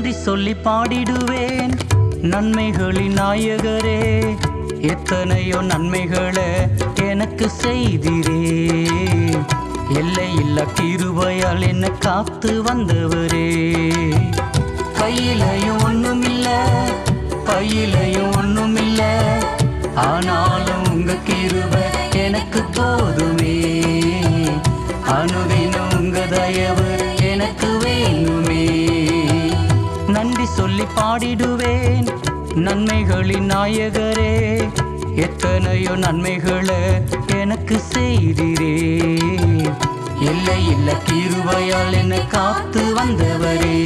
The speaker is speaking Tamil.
நன்றி சொல்லி பாடிடுவேன் நன்மைகளின் நாயகரே. எத்தனையோ நன்மைகளை எனக்கு செய்திரே. எல்லையில்லா கிருபையால் என்னை காத்து வந்தவரே. கையிலையும் ஒண்ணுமில்ல, பையிலையும் ஒண்ணுமில்ல, ஆனாலும் உங்க கிருபை எனக்கு போதுமே. அனுதினம் உங்க தயவு எனக்கு வேணுமே. நன்றி சொல்லி பாடிடுவேன் நன்மைகளின் நாயகரே. எத்தனையோ நன்மைகளை எனக்கு செய்திரே. எல்லையில்லா கிருபையால் என்னை காத்து வந்தவரே.